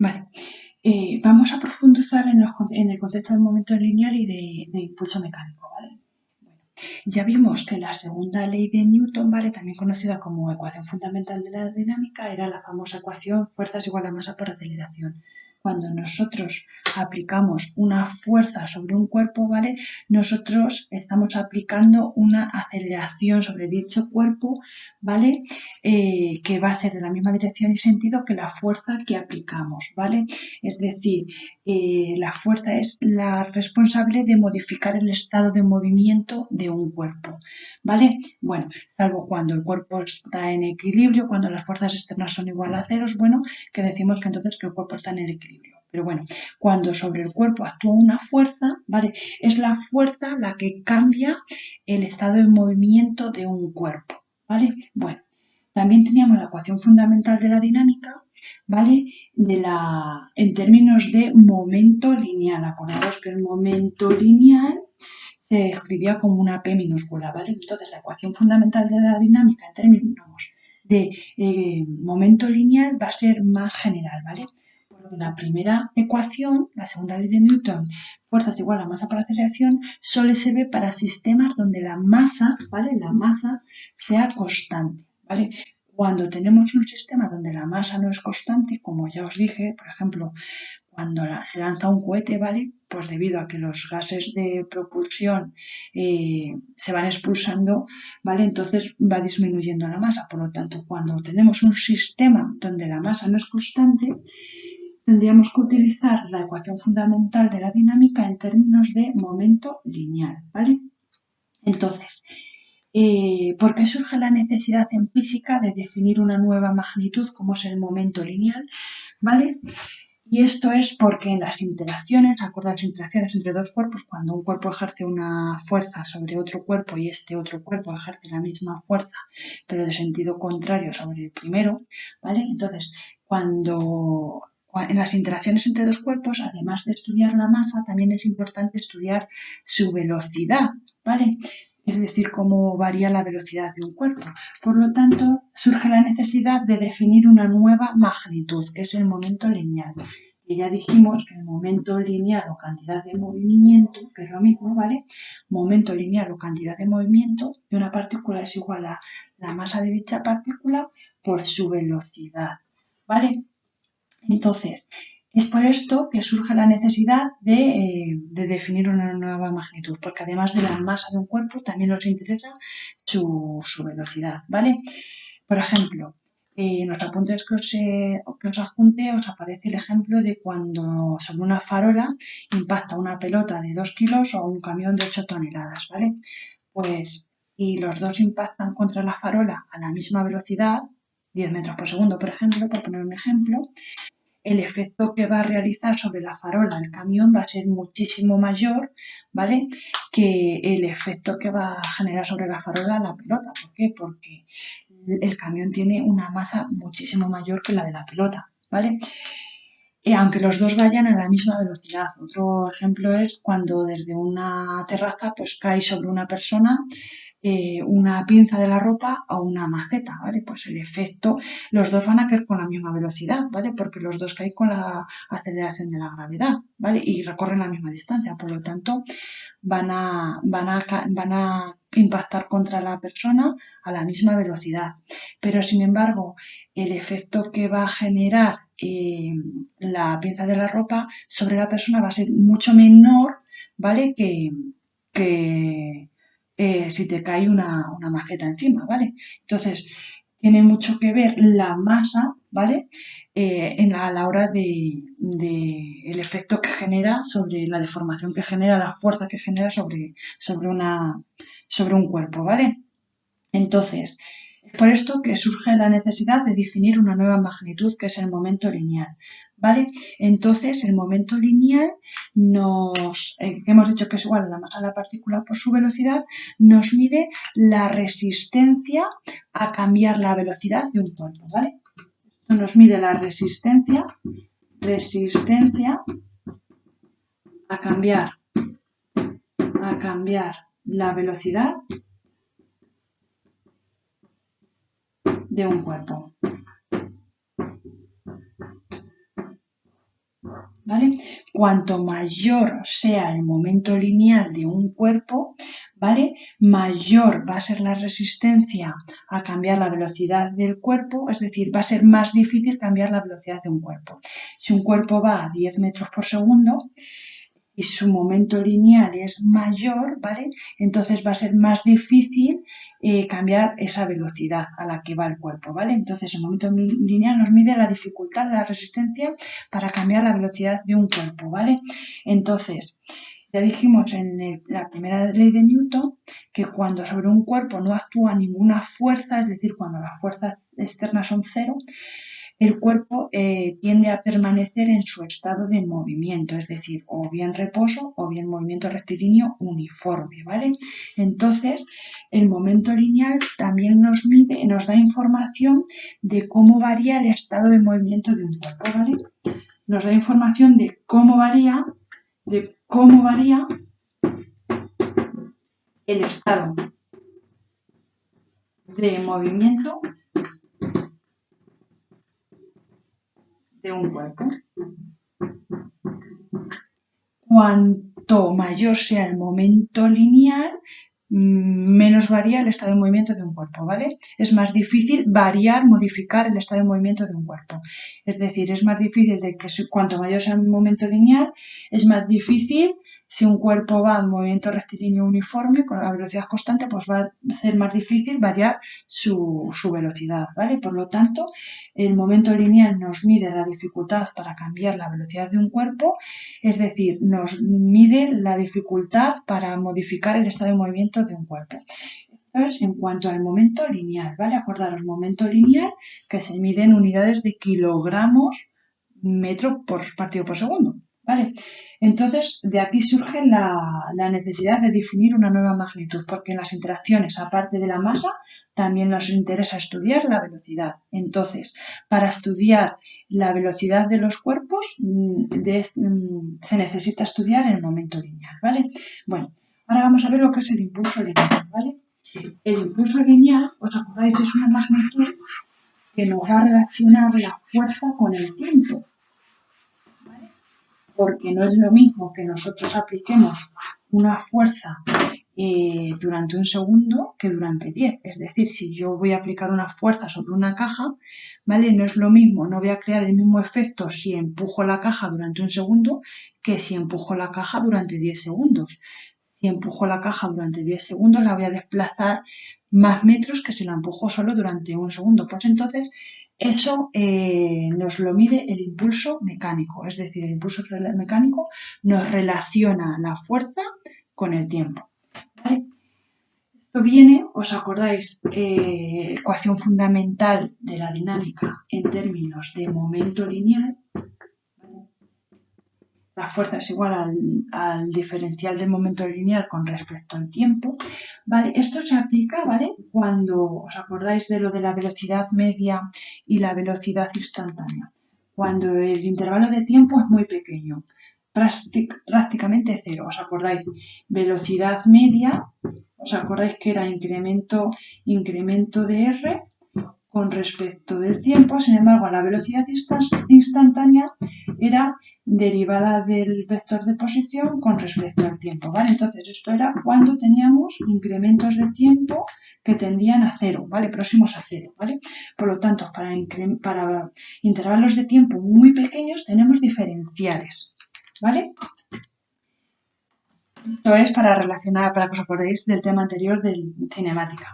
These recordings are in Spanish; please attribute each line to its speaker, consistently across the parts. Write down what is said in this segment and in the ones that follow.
Speaker 1: Vale. Vamos a profundizar en el concepto de momento lineal y de impulso mecánico, ¿vale? Bueno, ya vimos que la segunda ley de Newton, ¿vale? También conocida como ecuación fundamental de la dinámica, era la famosa ecuación fuerzas igual a masa por aceleración. Cuando nosotros aplicamos una fuerza sobre un cuerpo, ¿vale? Nosotros estamos aplicando una aceleración sobre dicho cuerpo, ¿vale? Que va a ser en la misma dirección y sentido que la fuerza que aplicamos, ¿vale? Es decir, la fuerza es la responsable de modificar el estado de movimiento de un cuerpo, ¿vale? Bueno, salvo cuando el cuerpo está en equilibrio, cuando las fuerzas externas son igual a ceros, bueno, que decimos que entonces que el cuerpo está en el equilibrio. Pero bueno, cuando sobre el cuerpo actúa una fuerza, ¿vale? Es la fuerza la que cambia el estado de movimiento de un cuerpo, ¿vale? Bueno, también teníamos la ecuación fundamental de la dinámica, ¿vale? En términos de momento lineal. Acordaros que el momento lineal se escribía como una P minúscula, ¿vale? Entonces, la ecuación fundamental de la dinámica en términos de momento lineal va a ser más general, ¿vale? Porque la primera ecuación, la segunda ley de Newton, fuerzas igual a masa por aceleración, solo sirve para sistemas donde la masa, ¿vale? La masa sea constante, ¿vale? Cuando tenemos un sistema donde la masa no es constante, como ya os dije, por ejemplo, cuando se lanza un cohete, ¿vale? Pues debido a que los gases de propulsión se van expulsando, ¿vale? Entonces va disminuyendo la masa. Por lo tanto, cuando tenemos un sistema donde la masa no es constante, tendríamos que utilizar la ecuación fundamental de la dinámica en términos de momento lineal, ¿vale? Entonces, ¿por qué surge la necesidad en física de definir una nueva magnitud como es el momento lineal? ¿Vale? Y esto es porque en las interacciones, acordaos, interacciones entre dos cuerpos, cuando un cuerpo ejerce una fuerza sobre otro cuerpo y este otro cuerpo ejerce la misma fuerza, pero de sentido contrario sobre el primero, ¿vale? Entonces, en las interacciones entre dos cuerpos, además de estudiar la masa, también es importante estudiar su velocidad, ¿vale? Es decir, cómo varía la velocidad de un cuerpo. Por lo tanto, surge la necesidad de definir una nueva magnitud, que es el momento lineal. Y ya dijimos que el momento lineal o cantidad de movimiento, que es lo mismo, ¿vale? Momento lineal o cantidad de movimiento de una partícula es igual a la masa de dicha partícula por su velocidad, ¿vale? Entonces, es por esto que surge la necesidad de definir una nueva magnitud, porque además de la masa de un cuerpo, también nos interesa su velocidad, ¿vale? Por ejemplo, en los apuntes que os adjunté os aparece el ejemplo de cuando sobre una farola impacta una pelota de 2 kilos o un camión de 8 toneladas, ¿vale? Pues si los dos impactan contra la farola a la misma velocidad, 10 metros por segundo, por ejemplo, por poner un ejemplo, el efecto que va a realizar sobre la farola el camión va a ser muchísimo mayor, ¿vale? Que el efecto que va a generar sobre la farola la pelota. ¿Por qué? Porque el camión tiene una masa muchísimo mayor que la de la pelota, ¿vale? Aunque los dos vayan a la misma velocidad. Otro ejemplo es cuando desde una terraza pues cae sobre una persona una pinza de la ropa o una maceta, ¿vale? Pues el efecto, los dos van a caer con la misma velocidad, ¿vale? Porque los dos caen con la aceleración de la gravedad, ¿vale? Y recorren la misma distancia, por lo tanto, van a impactar contra la persona a la misma velocidad. Pero, sin embargo, el efecto que va a generar la pinza de la ropa sobre la persona va a ser mucho menor, ¿vale? Que si te cae una maceta encima, ¿vale? Entonces, tiene mucho que ver la masa, ¿vale? A la hora de el efecto que genera sobre la deformación que genera, la fuerza que genera sobre un cuerpo, ¿vale? Entonces, es por esto que surge la necesidad de definir una nueva magnitud que es el momento lineal, ¿vale? Entonces, el momento lineal que hemos dicho que es igual a la masa de la partícula por su velocidad, nos mide la resistencia a cambiar la velocidad de un cuerpo, ¿vale? Esto nos mide la resistencia a cambiar la velocidad de un cuerpo. ¿vale? Cuanto mayor sea el momento lineal de un cuerpo, ¿vale? Mayor va a ser la resistencia a cambiar la velocidad del cuerpo, es decir, va a ser más difícil cambiar la velocidad de un cuerpo. Si un cuerpo va a 10 metros por segundo, y su momento lineal es mayor, ¿vale? Entonces va a ser más difícil cambiar esa velocidad a la que va el cuerpo, ¿vale? Entonces el momento lineal nos mide la dificultad, la resistencia para cambiar la velocidad de un cuerpo, ¿vale? Entonces, ya dijimos en la primera ley de Newton que cuando sobre un cuerpo no actúa ninguna fuerza, es decir, cuando las fuerzas externas son cero, el cuerpo tiende a permanecer en su estado de movimiento, es decir, o bien reposo o bien movimiento rectilíneo uniforme, ¿vale? Entonces, el momento lineal también nos da información de cómo varía el estado de movimiento de un cuerpo, ¿vale? Nos da información de cómo varía el estado de movimiento de un cuerpo. Cuanto mayor sea el momento lineal, menos varía el estado de movimiento de un cuerpo, ¿vale? Es más difícil modificar el estado de movimiento de un cuerpo. Es decir, es más difícil de que cuanto mayor sea el momento lineal, es más difícil si un cuerpo va en movimiento rectilíneo uniforme con la velocidad constante, pues va a ser más difícil variar su velocidad, ¿vale? Por lo tanto, el momento lineal nos mide la dificultad para cambiar la velocidad de un cuerpo, es decir, nos mide la dificultad para modificar el estado de movimiento de un cuerpo. Esto es en cuanto al momento lineal, ¿vale? Acordaros, momento lineal que se mide en unidades de kilogramos metro por partido por segundo, ¿vale? Entonces, de aquí surge la necesidad de definir una nueva magnitud, porque en las interacciones, aparte de la masa, también nos interesa estudiar la velocidad. Entonces, para estudiar la velocidad de los cuerpos, se necesita estudiar el momento lineal, ¿vale? Bueno, ahora vamos a ver lo que es el impulso lineal, ¿vale? El impulso lineal, ¿os acordáis? Es una magnitud que nos va a relacionar la fuerza con el tiempo, ¿vale? Porque no es lo mismo que nosotros apliquemos una fuerza durante un segundo que durante 10. Es decir, si yo voy a aplicar una fuerza sobre una caja, ¿vale? No es lo mismo, no voy a crear el mismo efecto si empujo la caja durante un segundo que si empujo la caja durante 10 segundos. Si empujo la caja durante 10 segundos, la voy a desplazar más metros que si la empujo solo durante un segundo. Pues entonces, eso nos lo mide el impulso mecánico. Es decir, el impulso mecánico nos relaciona la fuerza con el tiempo. ¿Vale? Esto viene, ¿os acordáis? Ecuación fundamental de la dinámica en términos de momento lineal. La fuerza es igual al diferencial del momento lineal con respecto al tiempo. ¿Vale? Esto se aplica, ¿vale? Cuando os acordáis de lo de la velocidad media y la velocidad instantánea. Cuando el intervalo de tiempo es muy pequeño, prácticamente cero. ¿Os acordáis? Velocidad media, ¿os acordáis que era incremento de R con respecto del tiempo? Sin embargo, la velocidad instantánea era derivada del vector de posición con respecto al tiempo, ¿vale? Entonces, esto era cuando teníamos incrementos de tiempo que tendían a cero, ¿vale? Próximos a cero, ¿vale? Por lo tanto, para intervalos de tiempo muy pequeños tenemos diferenciales, ¿vale? Esto es para relacionar, para que os acordéis del tema anterior de cinemática,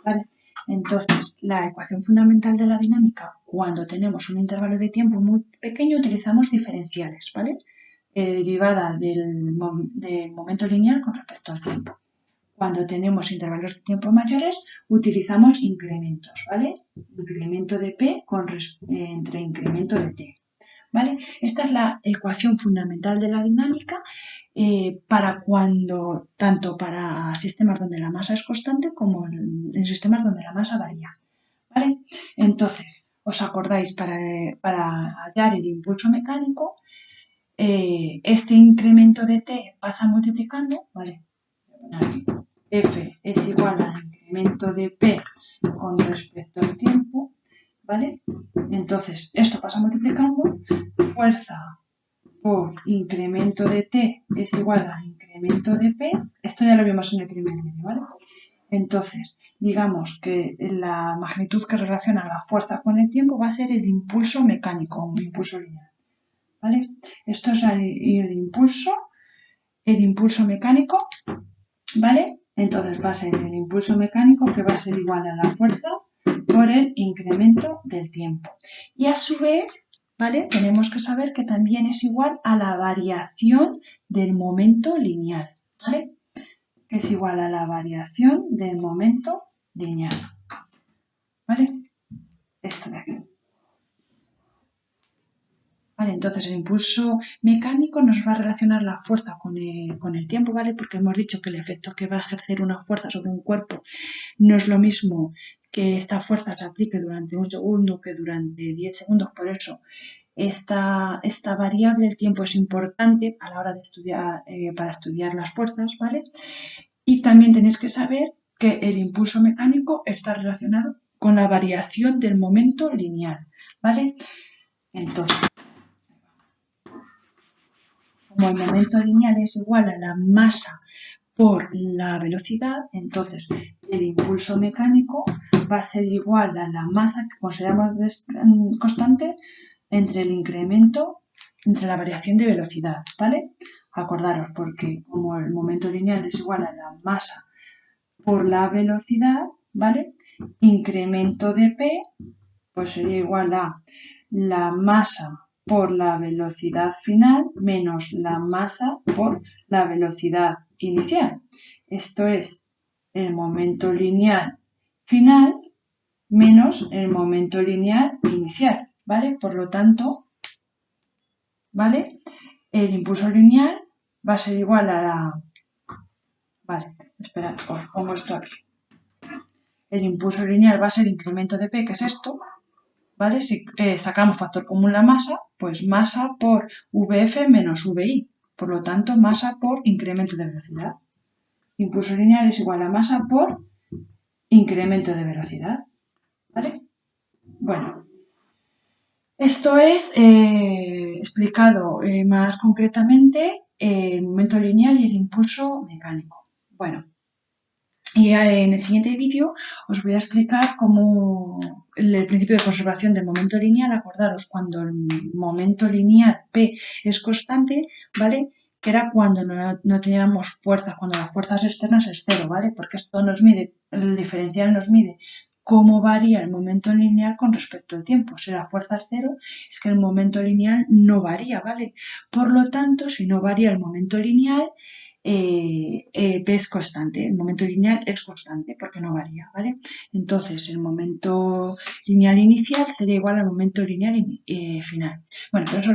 Speaker 1: ¿vale? Entonces, la ecuación fundamental de la dinámica, cuando tenemos un intervalo de tiempo muy pequeño, utilizamos diferenciales, ¿vale? Derivada del momento lineal con respecto al tiempo. Cuando tenemos intervalos de tiempo mayores, utilizamos incrementos, ¿vale? Incremento de P entre incremento de T, ¿vale? Esta es la ecuación fundamental de la dinámica tanto para sistemas donde la masa es constante como en sistemas donde la masa varía, ¿vale? Entonces, ¿os acordáis? Para hallar el impulso mecánico, este incremento de T pasa multiplicando, ¿vale? F es igual al incremento de P con respecto al tiempo, ¿vale? Entonces, esto pasa multiplicando fuerza por incremento de T es igual a incremento de P. Esto ya lo vimos en el primer vídeo, ¿vale? Entonces, digamos que la magnitud que relaciona la fuerza con el tiempo va a ser el impulso mecánico, un impulso lineal, ¿vale? Esto es el impulso mecánico, ¿vale? Entonces va a ser el impulso mecánico que va a ser igual a la fuerza por el incremento del tiempo. Y a su vez, ¿vale? Tenemos que saber que también es igual a la variación del momento lineal, ¿vale? Que es igual a la variación del momento lineal, ¿vale? Esto de aquí. Vale, entonces el impulso mecánico nos va a relacionar la fuerza con el tiempo, ¿vale? Porque hemos dicho que el efecto que va a ejercer una fuerza sobre un cuerpo no es lo mismo que esta fuerza se aplique durante 1 segundo que durante 10 segundos. Por eso, esta variable, el tiempo, es importante a la hora de estudiar, para estudiar las fuerzas, ¿vale? Y también tenéis que saber que el impulso mecánico está relacionado con la variación del momento lineal, ¿vale? Entonces, como el momento lineal es igual a la masa por la velocidad, entonces el impulso mecánico va a ser igual a la masa que consideramos constante entre el incremento, entre la variación de velocidad, ¿vale? Acordaros, porque como el momento lineal es igual a la masa por la velocidad, ¿vale? Incremento de P, pues sería igual a la masa por la velocidad final menos la masa por la velocidad inicial. Esto es el momento lineal final menos el momento lineal inicial, ¿vale? Por lo tanto, ¿vale? El impulso lineal va a ser igual a la... Vale, esperad, os pongo esto aquí. El impulso lineal va a ser incremento de P, que es esto, ¿vale? Si sacamos factor común la masa, pues masa por Vf menos Vi. Por lo tanto, masa por incremento de velocidad. Impulso lineal es igual a masa por incremento de velocidad, ¿vale? Bueno, esto es explicado más concretamente el momento lineal y el impulso mecánico. Bueno, y en el siguiente vídeo os voy a explicar cómo el principio de conservación del momento lineal. Acordaros, cuando el momento lineal P es constante, ¿vale? Que era cuando no teníamos fuerzas, cuando las fuerzas externas es cero, ¿vale? Porque esto nos mide, el diferencial nos mide cómo varía el momento lineal con respecto al tiempo. Si la fuerza es cero, es que el momento lineal no varía, ¿vale? Por lo tanto, si no varía el momento lineal, P es constante, el momento lineal es constante porque no varía, ¿vale? Entonces, el momento lineal inicial sería igual al momento lineal final. Bueno, pero eso